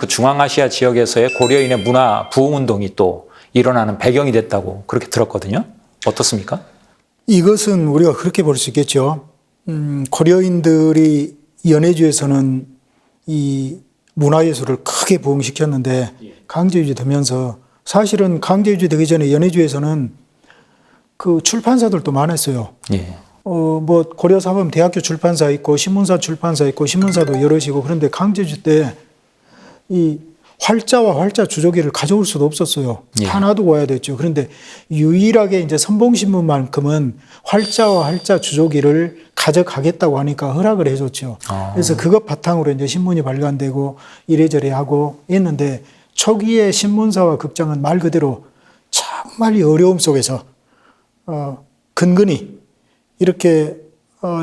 그 중앙아시아 지역에서의 고려인의 문화 부흥운동이 또 일어나는 배경이 됐다고 그렇게 들었거든요. 어떻습니까? 이것은 우리가 그렇게 볼 수 있겠죠. 고려인들이 연해주에서는 이 문화예술을 크게 부흥시켰는데 강제유지 되면서 사실은 강제유지 되기 전에 연해주에서는 그 출판사들도 많았어요. 예. 뭐 고려사범대학교 출판사 있고 신문사 출판사 있고 신문사도 여럿이고 그런데 강제유지 때 이 활자와 활자 주조기를 가져올 수도 없었어요. 예. 다 놔두고 와야 됐죠. 그런데 유일하게 이제 선봉신문만큼은 활자와 활자 주조기를 가져가겠다고 하니까 허락을 해줬죠. 그래서 그것 바탕으로 이제 신문이 발간되고 이래저래 하고 했는데 초기에 신문사와 극장은 말 그대로 정말 어려움 속에서 근근히 이렇게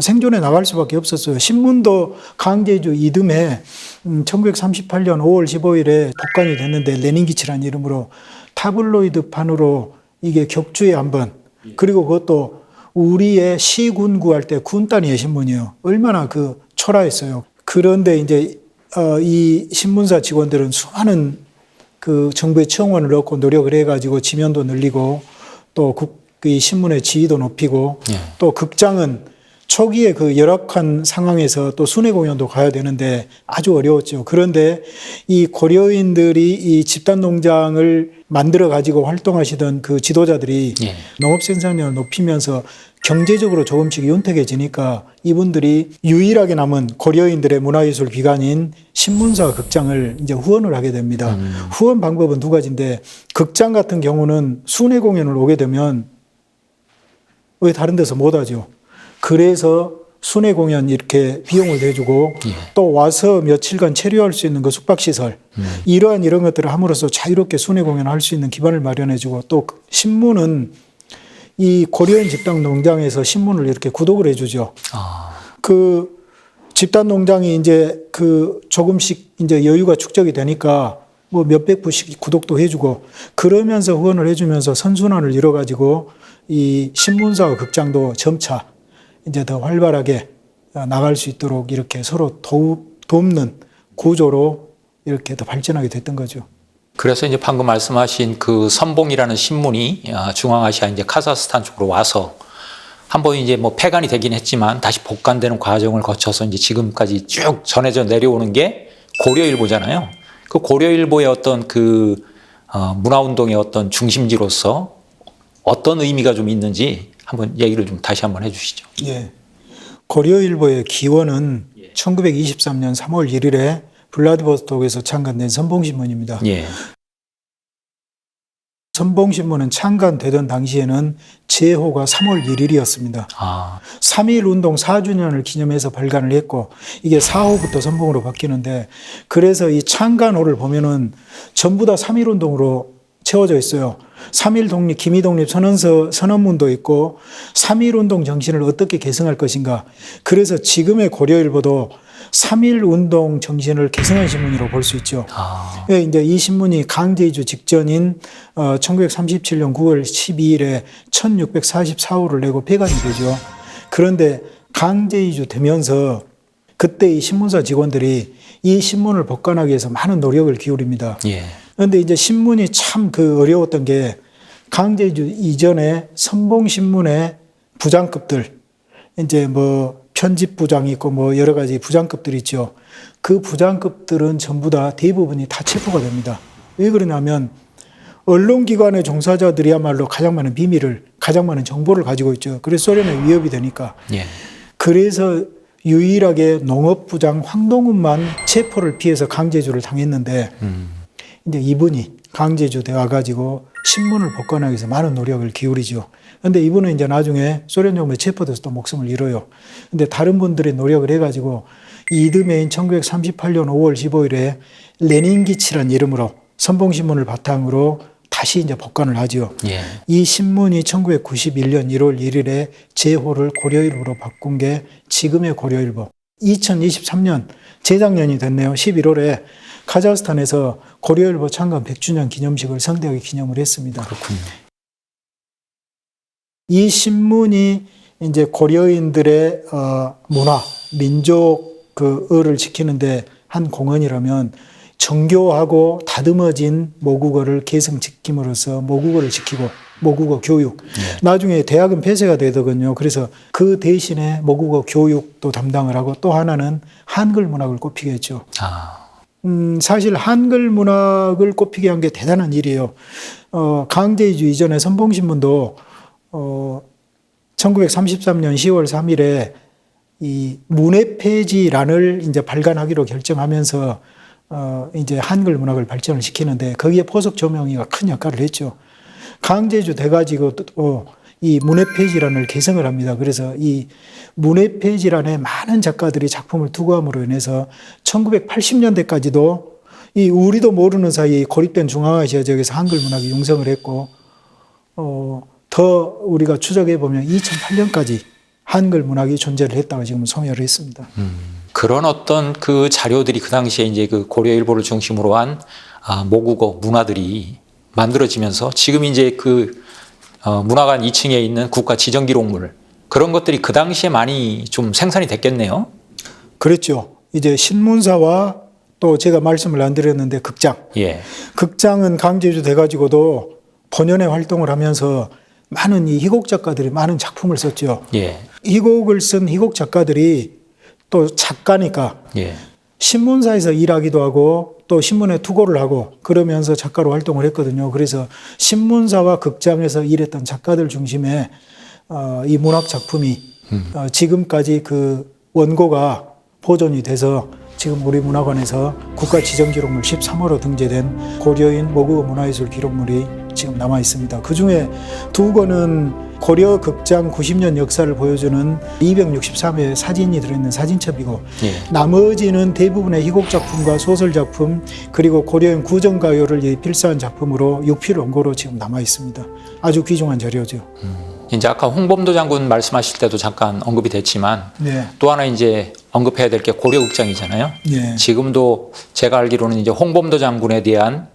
생존해 나갈 수밖에 없었어요. 신문도 강제주 이듬해 1938년 5월 15일에 복간이 됐는데 레닌기치라는 이름으로 타블로이드판으로 이게 격주에 한 번, 그리고 그것도 우리의 시군 구할 때 군 단위의 신문이에요. 얼마나 그 초라했어요. 그런데 이제 이 신문사 직원들은 수많은 그 정부의 청원을 넣고 노력을 해가지고 지면도 늘리고 또 이 신문의 지위도 높이고 또 극장은 초기에 그 열악한 상황에서 또 순회 공연도 가야 되는데 아주 어려웠죠. 그런데 이 고려인들이 이 집단 농장을 만들어 가지고 활동하시던 그 지도자들이 농업 생산량을 높이면서 경제적으로 조금씩 윤택해지니까 이분들이 유일하게 남은 고려인들의 문화예술 기관인 신문사 극장을 이제 후원을 하게 됩니다. 후원 방법은 두 가지인데 극장 같은 경우는 순회 공연을 오게 되면 왜 다른 데서 못 하죠. 그래서 순회 공연 이렇게 비용을 내주고 또 와서 며칠간 체류할 수 있는 그 숙박시설 이런 것들을 함으로써 자유롭게 순회 공연을 할 수 있는 기반을 마련해주고 또 신문은 이 고려인 집단 농장에서 신문을 이렇게 구독을 해주죠. 그 집단 농장이 이제 그 조금씩 이제 여유가 축적이 되니까 뭐 몇백 부씩 구독도 해주고 그러면서 후원을 해주면서 선순환을 이뤄가지고 이 신문사와 극장도 점차 이제 더 활발하게 나갈 수 있도록 이렇게 서로 돕는 구조로 이렇게 더 발전하게 됐던 거죠. 그래서 이제 방금 말씀하신 그 선봉이라는 신문이 중앙아시아 이제 카자흐스탄 쪽으로 와서 한번 이제 뭐 폐간이 되긴 했지만 다시 복간되는 과정을 거쳐서 이제 지금까지 쭉 전해져 내려오는 게 고려일보잖아요. 그 고려일보의 어떤 그 문화운동의 어떤 중심지로서 어떤 의미가 좀 있는지 한번 얘기를 좀 다시 한번 해주시죠. 예. 고려일보의 기원은 1923년 3월 1일에 블라디보스톡에서 창간된 선봉신문입니다. 선봉신문은 창간되던 당시에는 제호가 3월 1일이었습니다. 3.1운동 4주년을 기념해서 발간을 했고 이게 4호부터 선봉으로 바뀌는데 그래서 이 창간호를 보면은 전부 다 3.1운동으로 채워져 있어요. 3.1 독립, 기미 독립 선언문도 있고 3.1운동 정신을 어떻게 계승할 것인가. 그래서 지금의 고려일보도 3.1운동 정신을 계승한 신문이라고 볼 수 있죠. 예, 이제 이 신문이 강제이주 직전인 1937년 9월 12일에 1644호를 내고 폐간이 되죠. 그런데 강제이주 되면서 그때 이 신문사 직원들이 이 신문을 복간하기 위해서 많은 노력을 기울입니다. 그런데 이제 신문이 참 그 어려웠던 게 강제이주 이전에 선봉신문의 부장급들, 이제 뭐 편집부장이 있고 뭐 여러 가지 부장급들이 있죠. 그 부장급들은 전부 다 대부분이 다 체포가 됩니다. 왜 그러냐면 언론기관의 종사자들이야말로 가장 많은 비밀을, 가장 많은 정보를 가지고 있죠. 그래서 소련에 위협이 되니까. 그래서 유일하게 농업부장 황동훈만 체포를 피해서 강제주를 당했는데 이제 이분이 강제주 되어가지고 신문을 복간하기 위해서 많은 노력을 기울이죠. 근데 이분은 이제 나중에 소련 정부에 체포돼서 또 목숨을 잃어요. 근데 다른 분들이 노력을 해가지고 이듬해인 1938년 5월 15일에 레닌기치라는 이름으로 선봉신문을 바탕으로 다시 이제 복간을 하죠. 이 신문이 1991년 1월 1일에 제호를 고려일보로 바꾼 게 지금의 고려일보. 2023년 재작년이 됐네요. 11월에 카자흐스탄에서 고려일보 창간 100주년 기념식을 성대하게 기념을 했습니다. 그렇군요. 이 신문이 이제 고려인들의 문화, 민족 그 을을 지키는데 한 공헌이라면 정교하고 다듬어진 모국어를 계승시킴으로써 모국어를 지키고 모국어 교육. 나중에 대학은 폐쇄가 되더군요. 그래서 그 대신에 모국어 교육도 담당을 하고 또 하나는 한글 문학을 꼽히게 했죠. 사실 한글 문학을 꼽히게 한 게 대단한 일이에요. 강제 이주 이전에 선봉신문도 1933년 10월 3일에 이 문해폐지란을 이제 발간하기로 결정하면서 이제 한글 문학을 발전을 시키는데 거기에 포석 조명이가 큰 역할을 했죠. 강제주 돼가지고 또 이 문해폐지란을 개성을 합니다. 그래서 이 문해폐지란에 많은 작가들이 작품을 투고함으로 인해서 1980년대까지도 이 우리도 모르는 사이에 고립된 중앙아시아 지역에서 한글 문학이 융성을 했고 더 우리가 추적해 보면 2008년까지 한글 문학이 존재를 했다고 지금 소개를 했습니다. 그런 어떤 그 자료들이 그 당시에 이제 그 고려일보를 중심으로 한 모국어 문화들이 만들어지면서 지금 이제 그 문화관 2층에 있는 국가 지정기록물 그런 것들이 그 당시에 많이 좀 생산이 됐겠네요. 그랬죠. 이제 신문사와 또 제가 말씀을 안 드렸는데 극장. 예. 극장은 강제주 돼가지고도 본연의 활동을 하면서 많은 이 희곡 작가들이 많은 작품을 썼죠. 예. 희곡을 쓴 희곡 작가들이 또 작가니까 예. 신문사에서 일하기도 하고 또 신문에 투고를 하고 그러면서 작가로 활동을 했거든요. 그래서 신문사와 극장에서 일했던 작가들 중심에 이 문학 작품이 지금까지 그 원고가 보존이 돼서 지금 우리 문화관에서 국가지정기록물 13호로 등재된 고려인 모국어 문화예술 기록물이 지금 남아 있습니다. 그 중에 두 권은 고려 극장 90년 역사를 보여주는 263회 사진이 들어있는 사진첩이고 나머지는 대부분의 희곡 작품과 소설 작품 그리고 고려인 구정가요를 필사한 작품으로 6필 원고로 지금 남아 있습니다. 아주 귀중한 자료죠. 이제 아까 홍범도 장군 말씀하실 때도 잠깐 언급이 됐지만 또 하나 이제 언급해야 될 게 고려극장이잖아요. 지금도 제가 알기로는 이제 홍범도 장군에 대한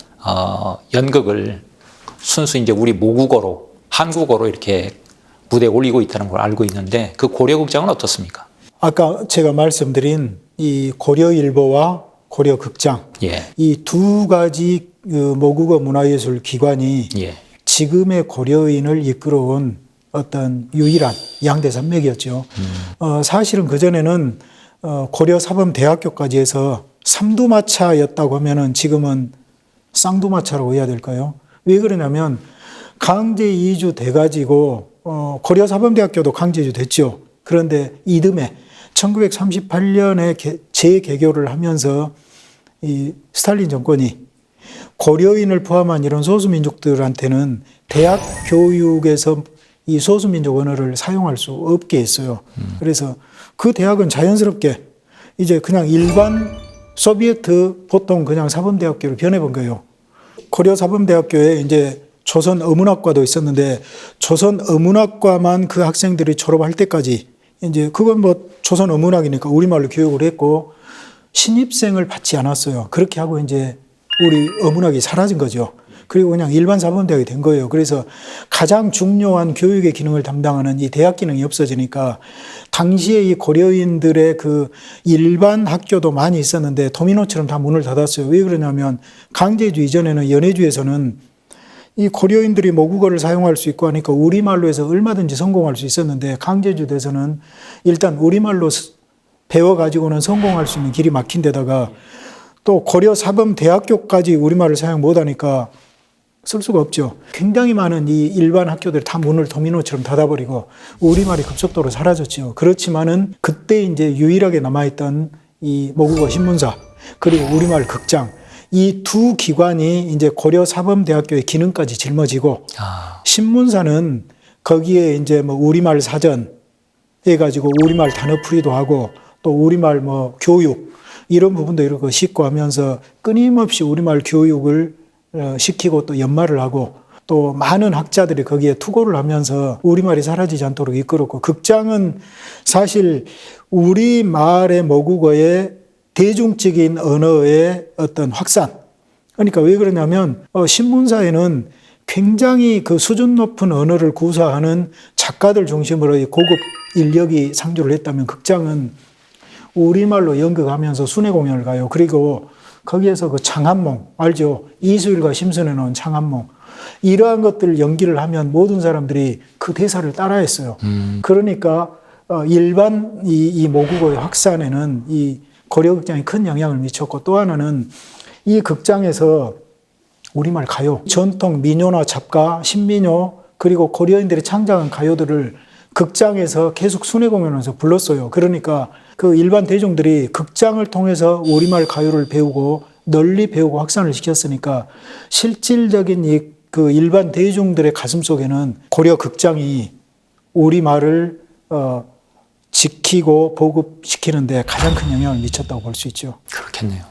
연극을 순수 이제 우리 모국어로 한국어로 이렇게 무대에 올리고 있다는 걸 알고 있는데 그 고려극장은 어떻습니까? 아까 제가 말씀드린 이 고려일보와 고려극장 이 두 가지 그 모국어 문화예술 기관이 지금의 고려인을 이끌어온 어떤 유일한 양대 산맥이었죠. 사실은 그전에는 고려사범대학교까지 해서 삼두마차였다고 하면은 지금은 쌍두마차라고 해야 될까요? 왜 그러냐면 강제 이주 돼가지고 고려사범대학교도 강제 이주 됐죠. 그런데 이듬해 1938년에 재개교를 하면서 이 스탈린 정권이 고려인을 포함한 이런 소수민족들한테는 대학 교육에서 이 소수민족 언어를 사용할 수 없게 했어요. 그래서 그 대학은 자연스럽게 이제 그냥 일반 소비에트 보통 그냥 사범대학교로 변해본 거예요. 고려사범대학교에 이제 조선 어문학과도 있었는데 조선 어문학과만 그 학생들이 졸업할 때까지 이제 그건 뭐 조선 어문학이니까 우리말로 교육을 했고 신입생을 받지 않았어요. 그렇게 하고 이제 우리 어문학이 사라진 거죠. 그리고 그냥 일반 사범대학이 된 거예요. 그래서 가장 중요한 교육의 기능을 담당하는 이 대학 기능이 없어지니까 당시에 이 고려인들의 그 일반 학교도 많이 있었는데 도미노처럼 다 문을 닫았어요. 왜 그러냐면 강제주 이전에는 연해주에서는 이 고려인들이 모국어를 사용할 수 있고 하니까 우리말로 해서 얼마든지 성공할 수 있었는데 강제주 대에서는 일단 우리말로 배워가지고는 성공할 수 있는 길이 막힌 데다가 또 고려사범대학교까지 우리말을 사용 못하니까 쓸 수가 없죠. 굉장히 많은 이 일반 학교들이 다 문을 도미노처럼 닫아버리고 우리말이 급속도로 사라졌죠. 그렇지만은 그때 이제 유일하게 남아있던 이 모국어 신문사 그리고 우리말 극장 이 두 기관이 이제 고려사범대학교의 기능까지 짊어지고 신문사는 거기에 이제 뭐 우리말 사전 해가지고 우리말 단어풀이도 하고 또 우리말 뭐 교육 이런 부분도 이렇게 싣고 하면서 끊임없이 우리말 교육을 시키고 또 연말을 하고 또 많은 학자들이 거기에 투고를 하면서 우리말이 사라지지 않도록 이끌었고 극장은 사실 우리말의 모국어의 대중적인 언어의 어떤 확산 그러니까 왜 그러냐면 신문사에는 굉장히 그 수준 높은 언어를 구사하는 작가들 중심으로 고급 인력이 상주를 했다면 극장은 우리말로 연극하면서 순회 공연을 가요. 그리고 거기에서 그 창한몽 알죠? 이수일과 심순에 나온 창한몽 이러한 것들 연기를 하면 모든 사람들이 그 대사를 따라했어요. 그러니까 일반 이 모국어의 확산에는 이 고려극장이 큰 영향을 미쳤고 또 하나는 이 극장에서 우리말 가요, 전통 민요나 잡가, 신민요 그리고 고려인들이 창작한 가요들을 극장에서 계속 순회 공연하면서 불렀어요. 그러니까 그 일반 대중들이 극장을 통해서 우리말 가요를 배우고 널리 배우고 확산을 시켰으니까 실질적인 그 일반 대중들의 가슴 속에는 고려 극장이 우리말을 지키고 보급시키는데 가장 큰 영향을 미쳤다고 볼 수 있죠. 그렇겠네요.